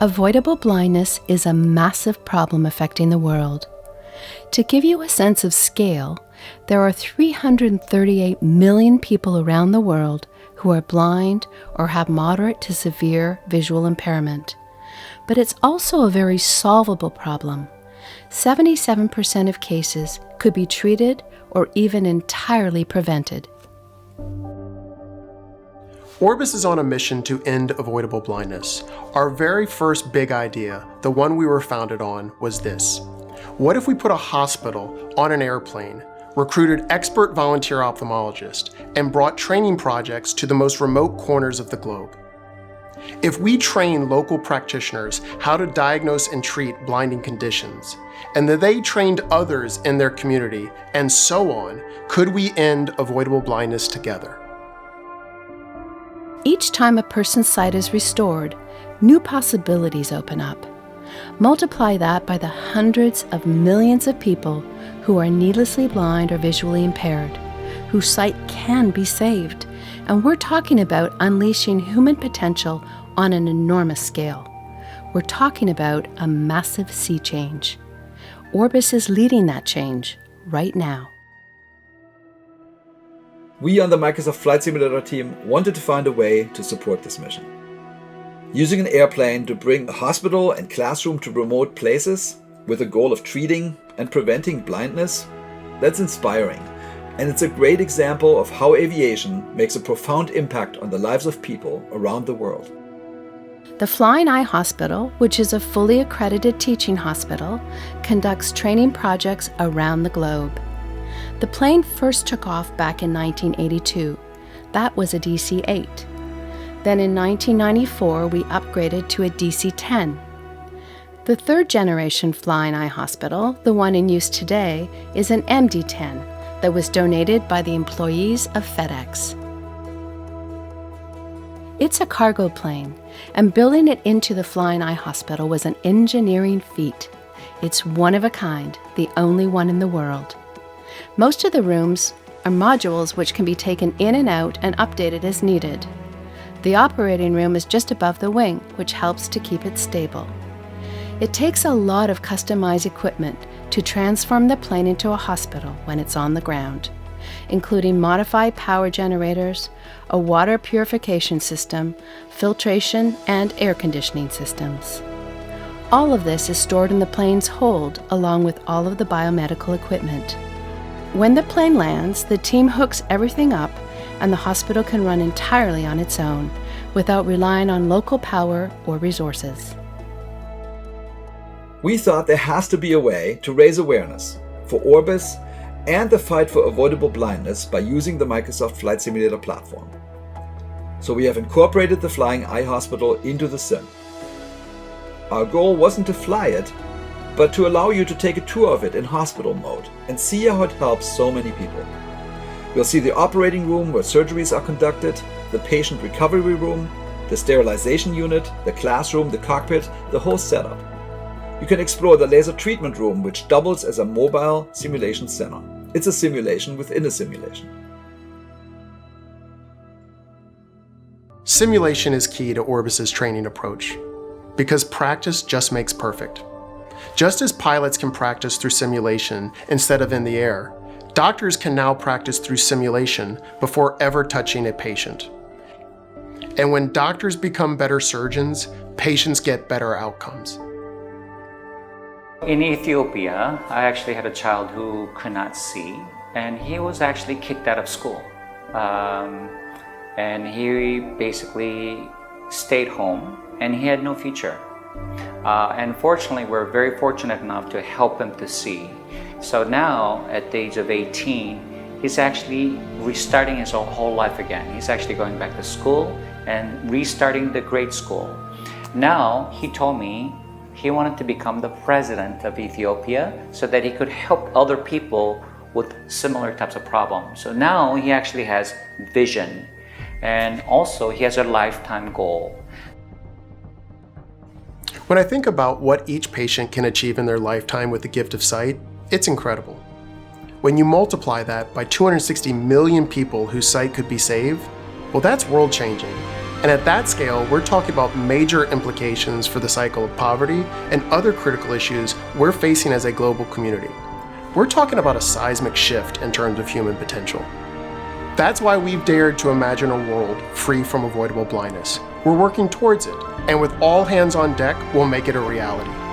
Avoidable blindness is a massive problem affecting the world. To give you a sense of scale, there are 338 million people around the world who are blind or have moderate to severe visual impairment. But it's also a very solvable problem. 77% of cases could be treated or even entirely prevented. Orbis is on a mission to end avoidable blindness. Our very first big idea, the one we were founded on, was this. What if we put a hospital on an airplane, recruited expert volunteer ophthalmologists, and brought training projects to the most remote corners of the globe? If we train local practitioners how to diagnose and treat blinding conditions, and that they trained others in their community, and so on, could we end avoidable blindness together? Each time a person's sight is restored, new possibilities open up. Multiply that by the hundreds of millions of people who are needlessly blind or visually impaired, whose sight can be saved. And we're talking about unleashing human potential on an enormous scale. We're talking about a massive sea change. Orbis is leading that change right now. We on the Microsoft Flight Simulator team wanted to find a way to support this mission. Using an airplane to bring a hospital and classroom to remote places with the goal of treating and preventing blindness, that's inspiring. And it's a great example of how aviation makes a profound impact on the lives of people around the world. The Flying Eye Hospital, which is a fully accredited teaching hospital, conducts training projects around the globe. The plane first took off back in 1982. That was a DC-8. Then in 1994, we upgraded to a DC-10. The third generation Flying Eye Hospital, the one in use today, is an MD-10 that was donated by the employees of FedEx. It's a cargo plane, and building it into the Flying Eye Hospital was an engineering feat. It's one of a kind, the only one in the world. Most of the rooms are modules which can be taken in and out and updated as needed. The operating room is just above the wing, which helps to keep it stable. It takes a lot of customized equipment to transform the plane into a hospital when it's on the ground, including modified power generators, a water purification system, filtration, and air conditioning systems. All of this is stored in the plane's hold along with all of the biomedical equipment. When the plane lands, the team hooks everything up and the hospital can run entirely on its own without relying on local power or resources. We thought there has to be a way to raise awareness for Orbis and the fight for avoidable blindness by using the Microsoft Flight Simulator platform. So we have incorporated the Flying Eye Hospital into the sim. Our goal wasn't to fly it, but to allow you to take a tour of it in hospital mode and see how it helps so many people. You'll see the operating room where surgeries are conducted, the patient recovery room, the sterilization unit, the classroom, the cockpit, the whole setup. You can explore the laser treatment room, which doubles as a mobile simulation center. It's a simulation within a simulation. Simulation is key to Orbis's training approach, because practice just makes perfect. Just as pilots can practice through simulation instead of in the air, doctors can now practice through simulation before ever touching a patient. And when doctors become better surgeons, patients get better outcomes. In Ethiopia, I actually had a child who could not see, and he was actually kicked out of school. And he basically stayed home, and he had no future. And fortunately, we're very fortunate enough to help him to see. So now, at the age of 18, he's actually restarting his whole life again. He's actually going back to school and restarting the grade school. Now, he told me he wanted to become the president of Ethiopia so that he could help other people with similar types of problems. So now he actually has vision, and also he has a lifetime goal. When I think about what each patient can achieve in their lifetime with the gift of sight, it's incredible. When you multiply that by 260 million people whose sight could be saved, well, that's world-changing. And at that scale, we're talking about major implications for the cycle of poverty and other critical issues we're facing as a global community. We're talking about a seismic shift in terms of human potential. That's why we've dared to imagine a world free from avoidable blindness. We're working towards it, and with all hands on deck, we'll make it a reality.